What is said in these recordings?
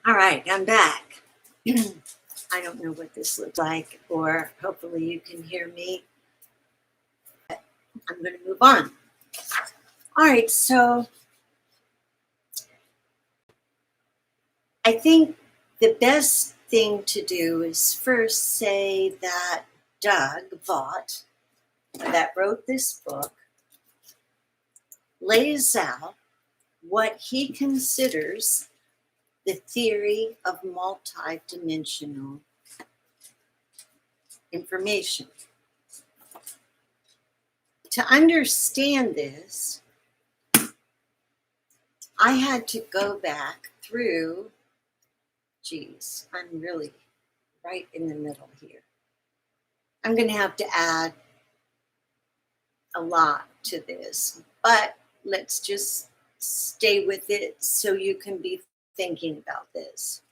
All right, I'm back. I don't know what this looks like, or hopefully you can hear me. I'm going to move on. All right, so I think the best thing to do is first say that Doug Vogt, that wrote this book, lays out what he considers the theory of multidimensional information. To understand this, I had to go back through, I'm really right in the middle here. I'm going to have to add a lot to this, but let's just stay with it so you can be thinking about this.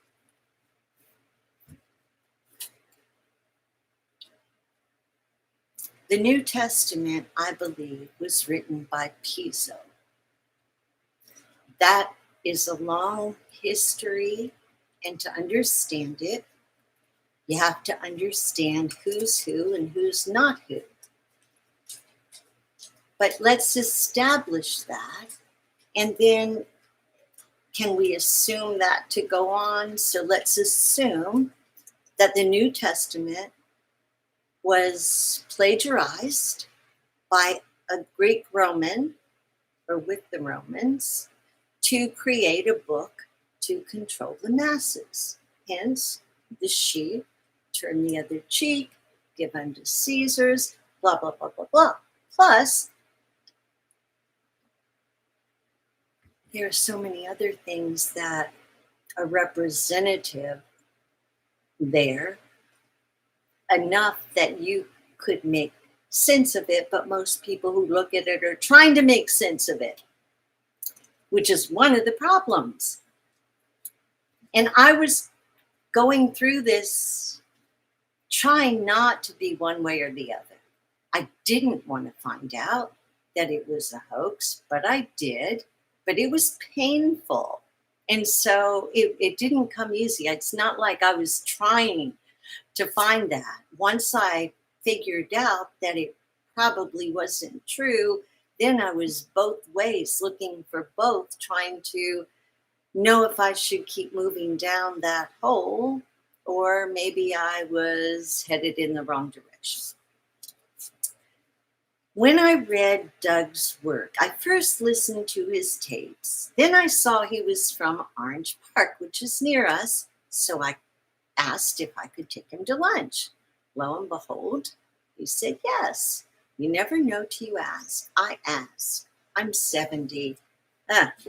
The New Testament, I believe, was written by Piso. That is a long history, and to understand it, you have to understand who's who and who's not who. But let's establish that, and then can we assume that to go on? So let's assume that the New Testament was plagiarized by a Greek Roman, or with the Romans, to create a book to control the masses. Hence, the sheep, turn the other cheek, give unto Caesar's, blah, blah, blah, blah, blah. Plus, there are so many other things that are representative there, enough that you could make sense of it, but most people who look at it are trying to make sense of it, which is one of the problems. And I was going through this trying not to be one way or the other. I didn't want to find out that it was a hoax, but I did. But it was painful. And so it didn't come easy. It's not like I was trying to find that. Once I figured out that it probably wasn't true, then I was both ways looking for both, trying to know if I should keep moving down that hole or maybe I was headed in the wrong direction. When I read Doug's work, I first listened to his tapes. Then I saw he was from Orange Park, which is near us, so I asked if I could take him to lunch. Lo and behold, he said yes. You never know till you ask. I asked. I'm 70.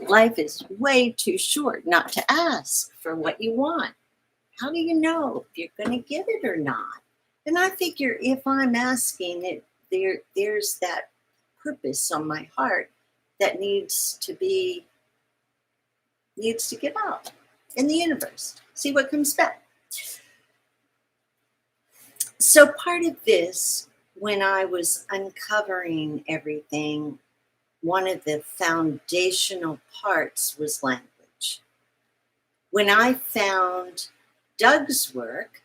Life is way too short not to ask for what you want. How do you know if you're going to get it or not? And I figure if I'm asking it, there's that purpose on my heart that needs to get out in the universe. See what comes back. So part of this, when I was uncovering everything, one of the foundational parts was language. When I found Doug's work,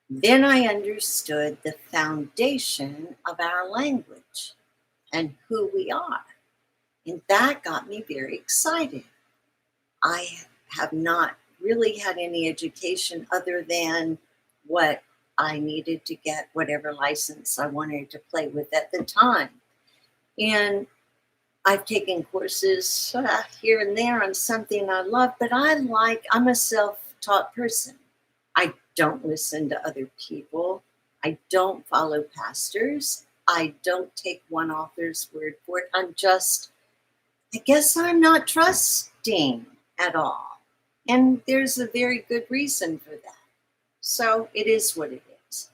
then I understood the foundation of our language and who we are. And that got me very excited. I have not really had any education other than what I needed to get whatever license I wanted to play with at the time. And I've taken courses here and there on something I love, but I'm a self-taught person. I don't listen to other people. I don't follow pastors. I don't take one author's word for it. I guess I'm not trusting at all. And there's a very good reason for that. So it is what it is.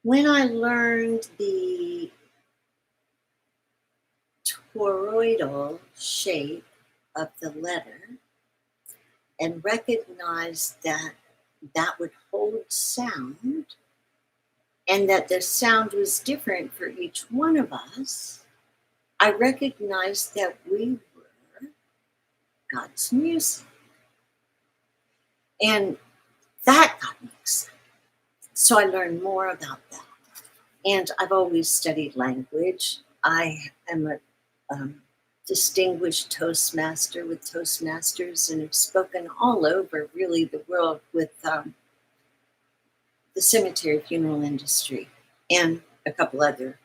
When I learned the toroidal shape of the letter and recognized that that would hold sound and that the sound was different for each one of us, I recognized that we were God's music. And that got me excited. So I learned more about that. And I've always studied language. I am a distinguished Toastmaster with Toastmasters and have spoken all over really the world with the cemetery funeral industry and a couple other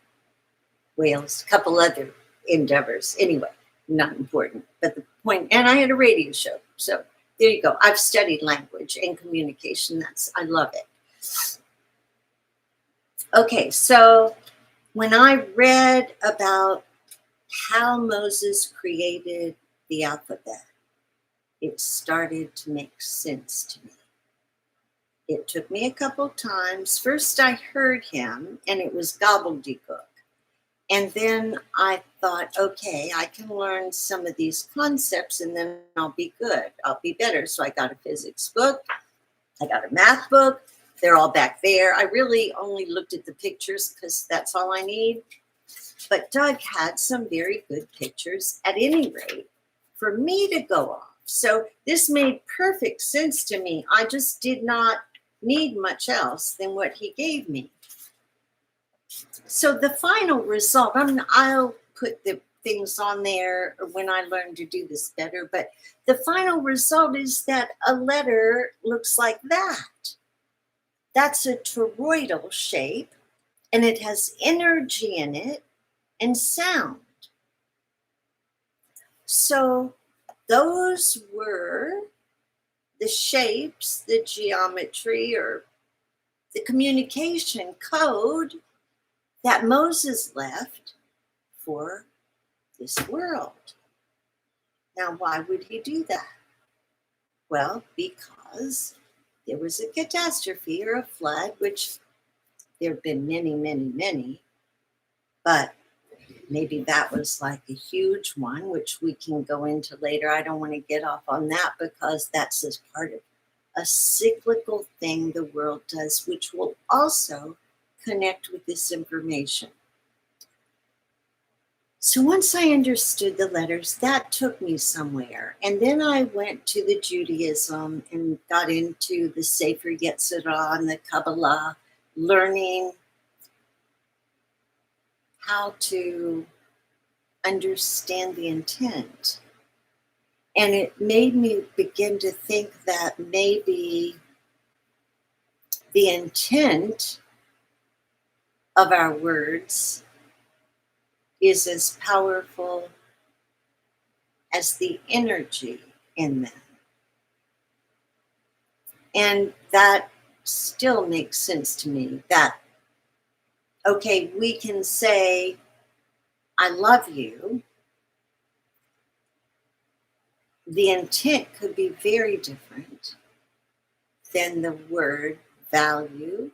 endeavors. Anyway, not important. But the point, and I had a radio show. So there you go. I've studied language and communication. I love it. Okay, so when I read about how Moses created the alphabet, it started to make sense to me. It took me a couple times. First, I heard him, and it was gobbledygook. And then I thought, okay, I can learn some of these concepts, and then I'll be good. I'll be better. So I got a physics book. I got a math book. They're all back there. I really only looked at the pictures because that's all I need. But Doug had some very good pictures at any rate for me to go off. So this made perfect sense to me. I just did not need much else than what he gave me. So the final result, I'll put the things on there when I learn to do this better, but the final result is that a letter looks like that. That's a toroidal shape, and it has energy in it and sound. So those were the shapes, the geometry, or the communication code that Moses left for this world. Now, why would he do that? Well, because there was a catastrophe or a flood, which there have been many, many, many, but maybe that was like a huge one, which we can go into later. I don't want to get off on that because that's as part of a cyclical thing the world does, which will also connect with this information. So once I understood the letters, that took me somewhere. And then I went to the Judaism and got into the Sefer Yetzirah and the Kabbalah, learning how to understand the intent. And it made me begin to think that maybe the intent of our words is as powerful as the energy in them. And that still makes sense to me that, okay, we can say, I love you. The intent could be very different than the word value.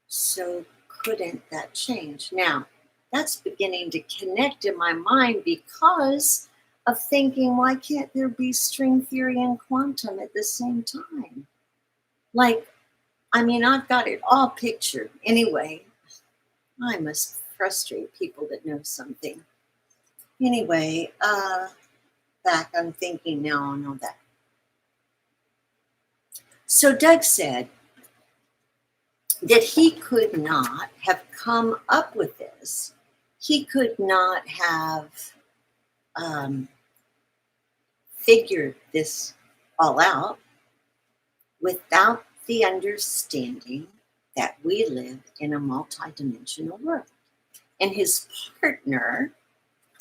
So couldn't that change? Now, that's beginning to connect in my mind because of thinking, why can't there be string theory and quantum at the same time? Like, I've got it all pictured. Anyway, I must frustrate people that know something. Anyway, back, I'm thinking now on all that. So Doug said that he could not have come up with this. He could not have figured this all out without the understanding that we live in a multidimensional world. And his partner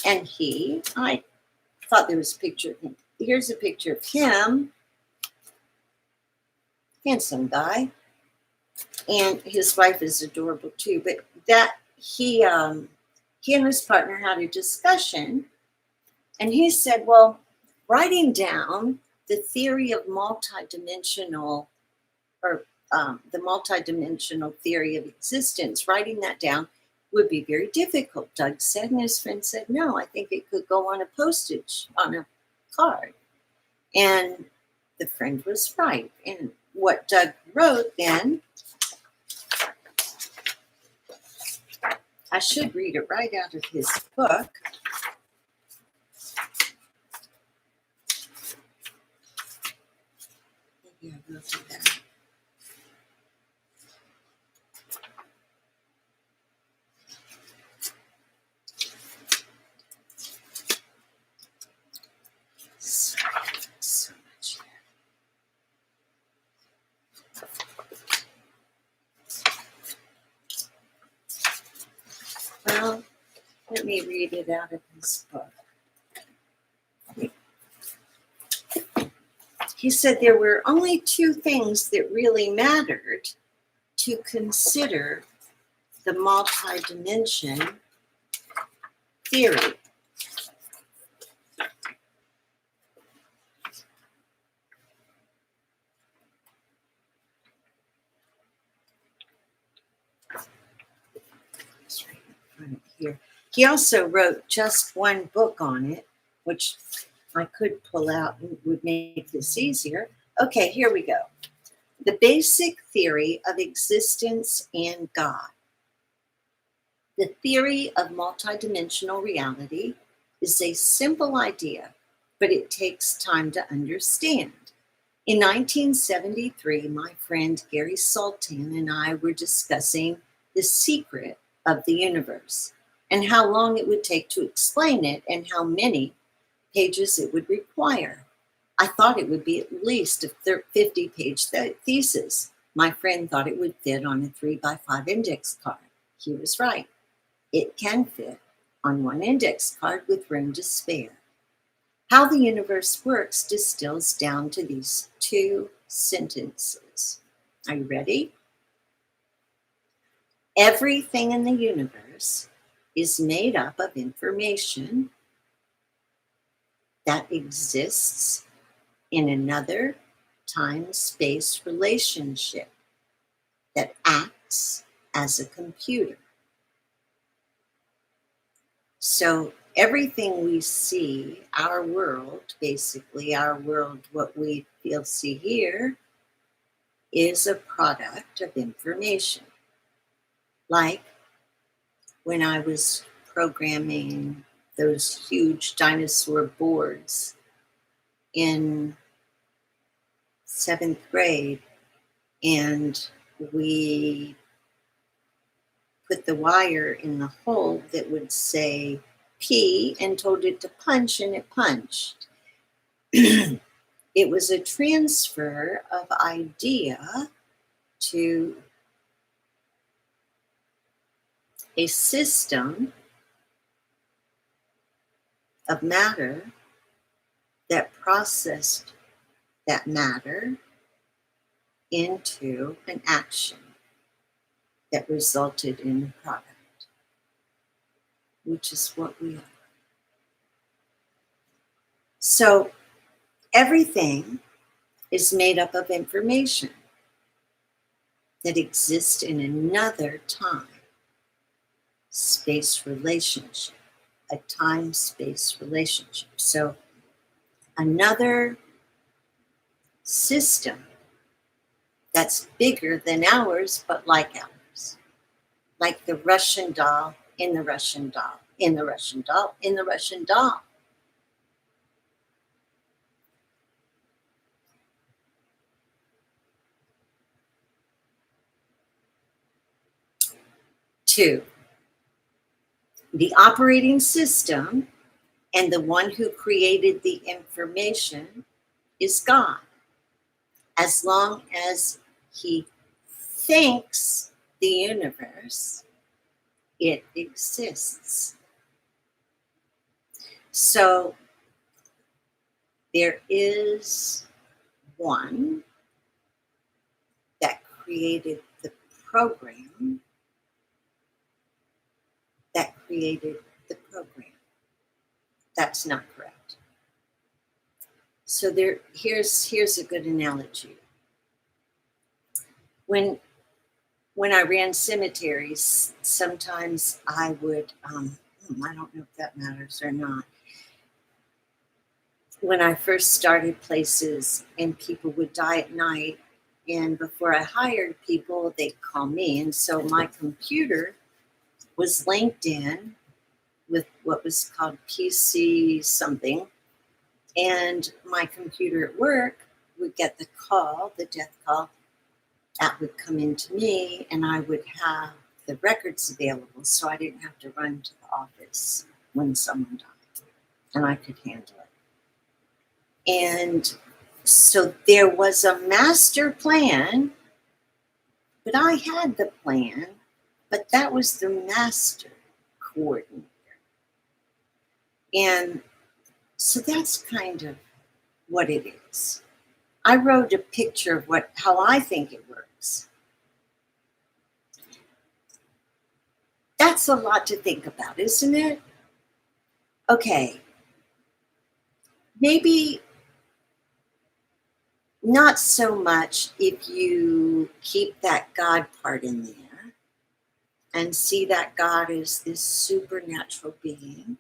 and I thought there was a picture of him. Here's a picture of him. Handsome guy. And his wife is adorable too. But that he and his partner had a discussion. And he said, well, writing down the theory of multidimensional, or the multidimensional theory of existence, writing that down would be very difficult, Doug said. And his friend said, no, I think it could go on a postage, on a card. And the friend was right. And what Doug wrote then, I should read it right out of his book. Yeah, we'll do that. So much. Well, let me read it out of his book. He said there were only two things that really mattered to consider the multidimension theory. It's right in front of here. He also wrote just one book on it, which I could pull out and would make this easier. Okay, here we go. The Basic Theory of Existence and God. The theory of multidimensional reality is a simple idea, but it takes time to understand. In 1973, my friend Gary Sultan and I were discussing the secret of the universe and how long it would take to explain it and how many pages it would require. I thought it would be at least a 50-page thesis. My friend thought it would fit on a 3x5 index card. He was right. It can fit on one index card with room to spare. How the universe works distills down to these two sentences. Are you ready? Everything in the universe is made up of information that exists in another time-space relationship that acts as a computer. So everything we see, our world, basically our world, what we feel, see, hear, is a product of information. Like when I was programming those huge dinosaur boards in 7th grade, and we put the wire in the hole that would say P and told it to punch, and it punched. It was a transfer of idea to a system of matter that processed that matter into an action that resulted in a product, which is what we are. So everything is made up of information that exists in another time space relationship, a time space relationship. So another system that's bigger than ours, but like ours. Like the Russian doll in the Russian doll, in the Russian doll, in the Russian doll. Two, the operating system and the one who created the information is God. As long as he thinks the universe, it exists. So there is one that created the program that created the program. That's not correct. So here's a good analogy. When I ran cemeteries, sometimes I would, I don't know if that matters or not. When I first started places and people would die at night, and before I hired people, they'd call me. And so my computer was linked in with what was called PC something. And my computer at work would get the call, the death call, that would come into me, and I would have the records available, so I didn't have to run to the office when someone died, and I could handle it. And so there was a master plan, but I had the plan, but that was the master coordinator. And so that's kind of what it is. I wrote a picture of how I think it works. That's a lot to think about, isn't it? Okay. Maybe not so much if you keep that God part in there and see that God is this supernatural being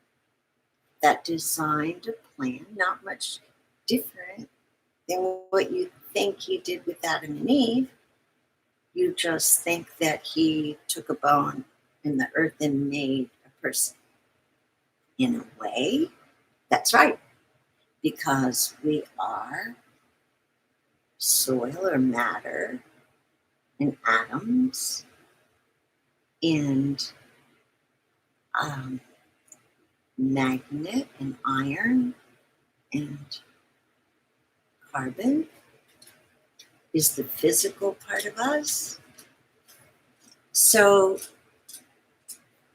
that designed a plan, not much different than what you think he did with Adam and Eve. You just think that he took a bone in the earth and made a person. In a way, that's right, because we are soil or matter and atoms and magnet and iron and carbon is the physical part of us. So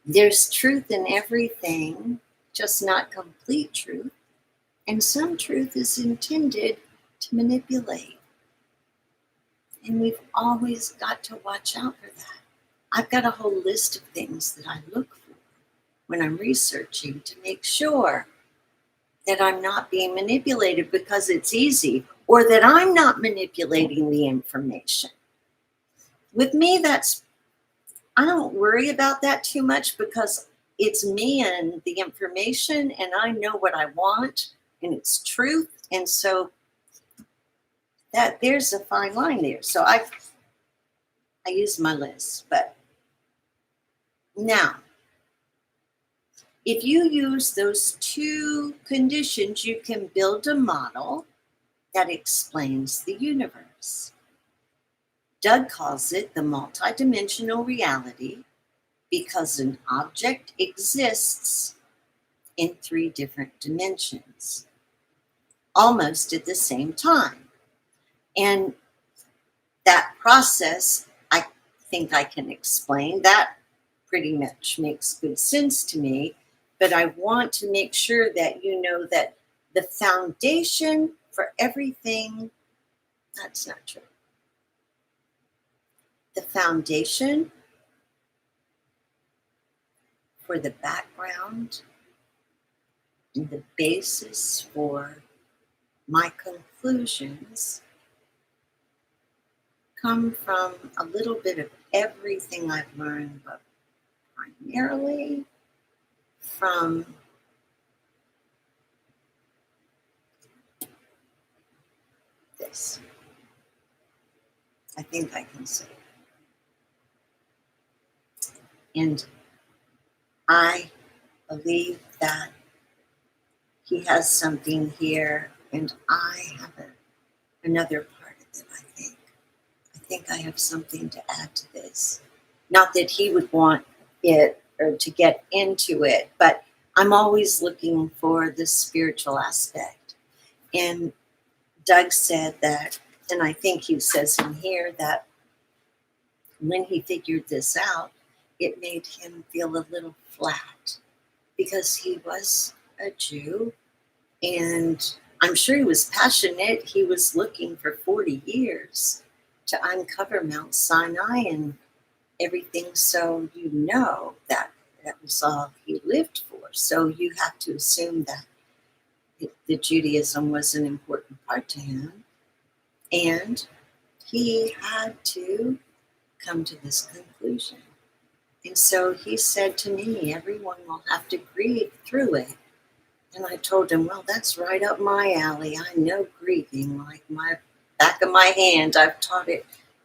there's truth in everything, just not complete truth. And some truth is intended to manipulate. And we've always got to watch out for that. I've got a whole list of things that I look for when I'm researching to make sure that I'm not being manipulated because it's easy, or that I'm not manipulating the information. With me, I don't worry about that too much because it's me and the information, and I know what I want, and it's truth. And so that there's a fine line there. So I use my list. But now, if you use those two conditions, you can build a model that explains the universe. Doug calls it the multidimensional reality because an object exists in 3 different dimensions, almost at the same time. And that process, I think I can explain. That pretty much makes good sense to me, but I want to make sure that you know that the foundation for everything, that's not true. The foundation for the background and the basis for my conclusions come from a little bit of everything I've learned, but primarily from this. I think I can say it. And I believe that he has something here, and I have another part of it, I think. I think I have something to add to this. Not that he would want it or to get into it, but I'm always looking for the spiritual aspect. And Doug said that, and I think he says in here that when he figured this out, it made him feel a little flat because he was a Jew, and I'm sure he was passionate. He was looking for 40 years to uncover Mount Sinai and everything. So you know that was all he lived for. So you have to assume that the Judaism was an important part to him. And he had to come to this conclusion. And so he said to me, everyone will have to grieve through it. And I told him, well, that's right up my alley. I know grieving like my back of my hand. I've taught it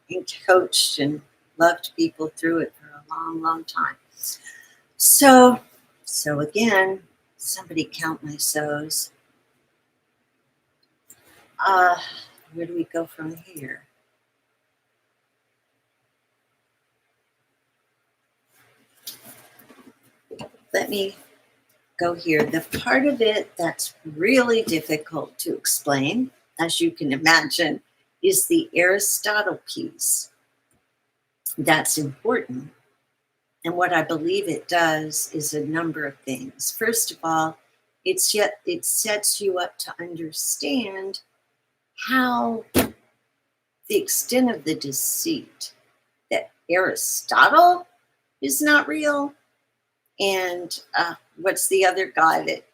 and coached and loved people through it for a long, long time. So again, somebody count my so's. where do we go from here? Let me go here. The part of it that's really difficult to explain, as you can imagine, is the Aristotle piece. That's important. And what I believe it does is a number of things. First of all, it sets you up to understand how the extent of the deceit that Aristotle is not real. And what's the other guy that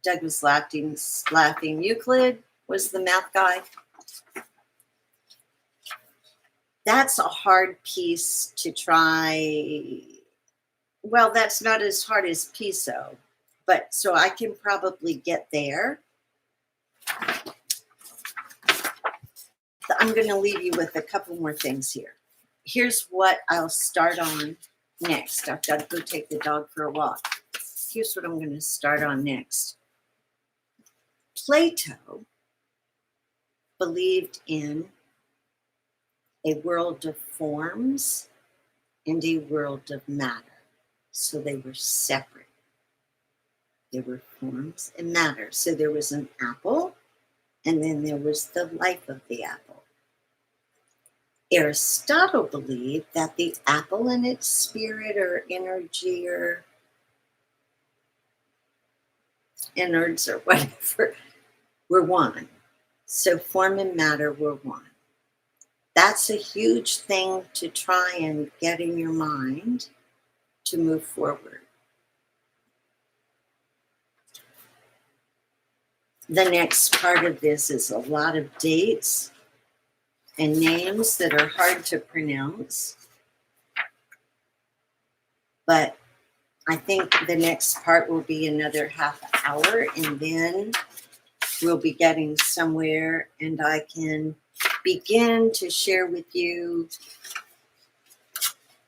Doug was laughing? Euclid was the math guy. That's a hard piece to try. Well, that's not as hard as Piso, but so I can probably get there. I'm going to leave you with a couple more things here. Here's what I'll start on next. I've got to go take the dog for a walk. Here's what I'm going to start on next. Plato believed in a world of forms and a world of matter. So they were separate. There were forms and matter. So there was an apple, and then there was the life of the apple. Aristotle believed that the apple and its spirit or energy or innards or whatever were one. So form and matter were one. That's a huge thing to try and get in your mind to move forward. The next part of this is a lot of dates and names that are hard to pronounce. But I think the next part will be another half hour, and then we'll be getting somewhere, and I can begin to share with you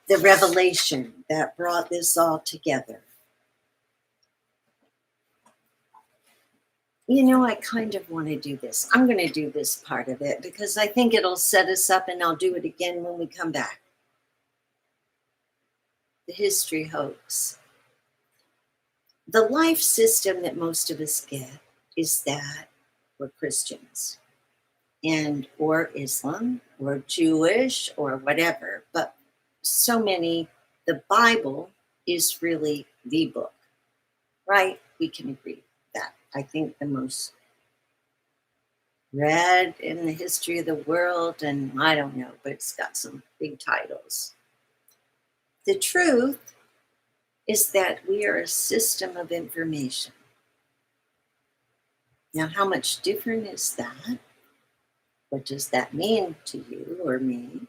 the revelation that brought this all together. You know, I kind of want to do this. I'm going to do this part of it because I think it'll set us up, and I'll do it again when we come back. The history hoax. The life system that most of us get is that we're Christians and or Islam or Jewish or whatever, but so many, the Bible is really the book, right? We can agree with that. I think the most read in the history of the world, and I don't know, but it's got some big titles. The truth is that we are a system of information. Now, how much different is that? What does that mean to you or me?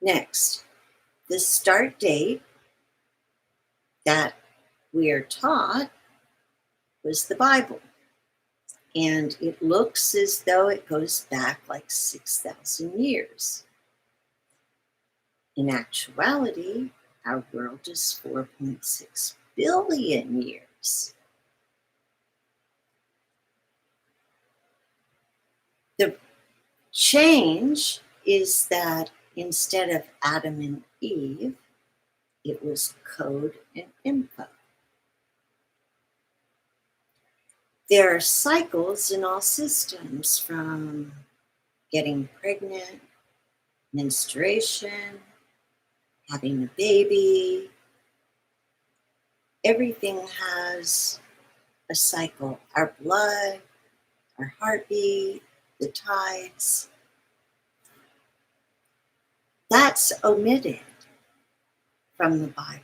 Next, the start date that we are taught was the Bible. And it looks as though it goes back like 6,000 years. In actuality, our world is 4.6 billion years. The change is that instead of Adam and Eve, it was code and info. There are cycles in all systems, from getting pregnant, menstruation, having a baby. Everything has a cycle. Our blood, our heartbeat, the tides. That's omitted from the Bible.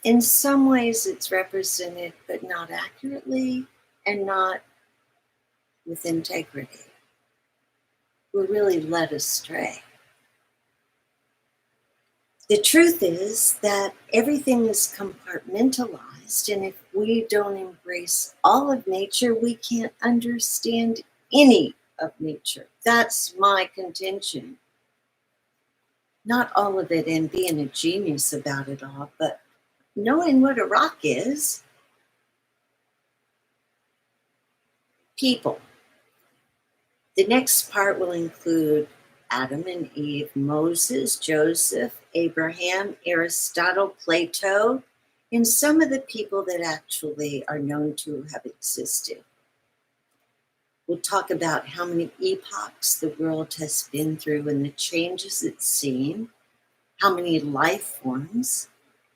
In some ways it's represented, but not accurately and not with integrity. We're really led astray. The truth is that everything is compartmentalized, and if we don't embrace all of nature, we can't understand any of nature. That's my contention. Not all of it and being a genius about it all, but knowing what a rock is. People. The next part will include Adam and Eve, Moses, Joseph, Abraham, Aristotle, Plato, and some of the people that actually are known to have existed. We'll talk about how many epochs the world has been through and the changes it's seen, how many life forms,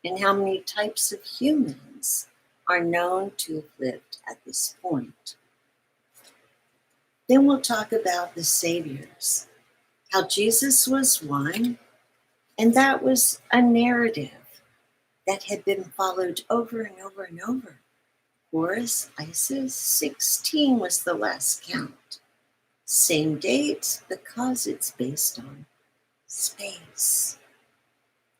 and how many types of humans are known to have lived at this point. Then we'll talk about the saviors, how Jesus was one, and that was a narrative that had been followed over and over and over. Horus, Isis, 16 was the last count. Same date because it's based on space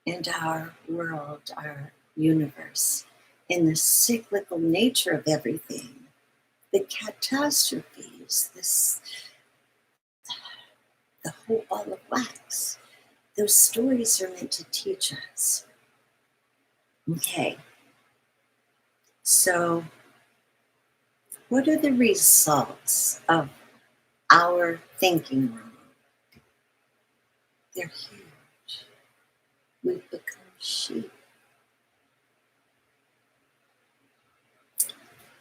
and our world, our universe, and the cyclical nature of everything, the catastrophes, the whole ball of wax. Those stories are meant to teach us. Okay, so what are the results of our thinking wrong? They're huge. We've become sheep.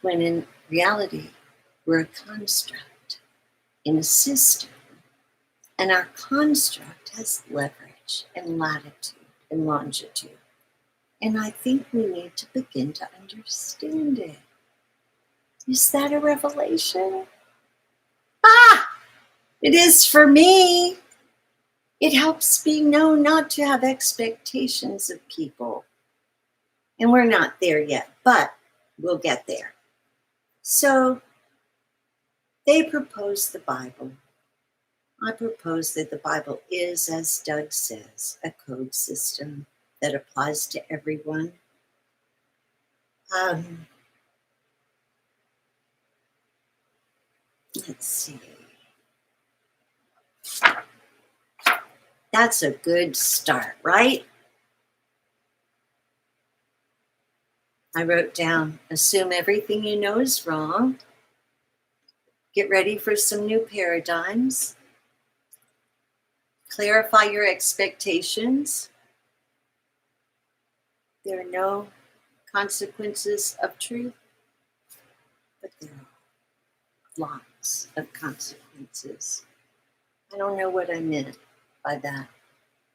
When in reality, we're a construct in a system, and our construct has leverage and latitude and longitude. And I think we need to begin to understand it. Is that a revelation? It is for me. It helps me know not to have expectations of people. And we're not there yet, but we'll get there. So they proposed the Bible. I propose that the Bible is, as Doug says, a code system that applies to everyone. Let's see. That's a good start, right? I wrote down, assume everything you know is wrong. Get ready for some new paradigms. Clarify your expectations. There are no consequences of truth, but there are lots of consequences. I don't know what I meant by that.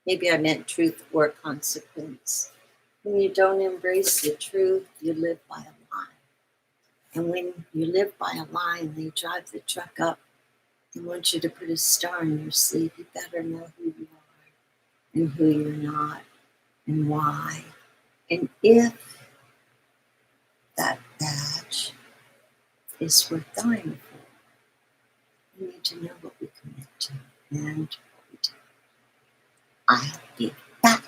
Maybe I meant truth or consequence. When you don't embrace the truth, you live by a lie. And when you live by a lie and they drive the truck up, they want you to put a star in your sleeve. You better know who you are and who you're not and why. And if that badge is worth dying for, we need to know what we commit to and what we do. I'll be back.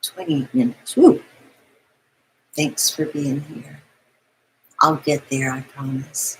28 minutes. Woo! Thanks for being here. I'll get there, I promise.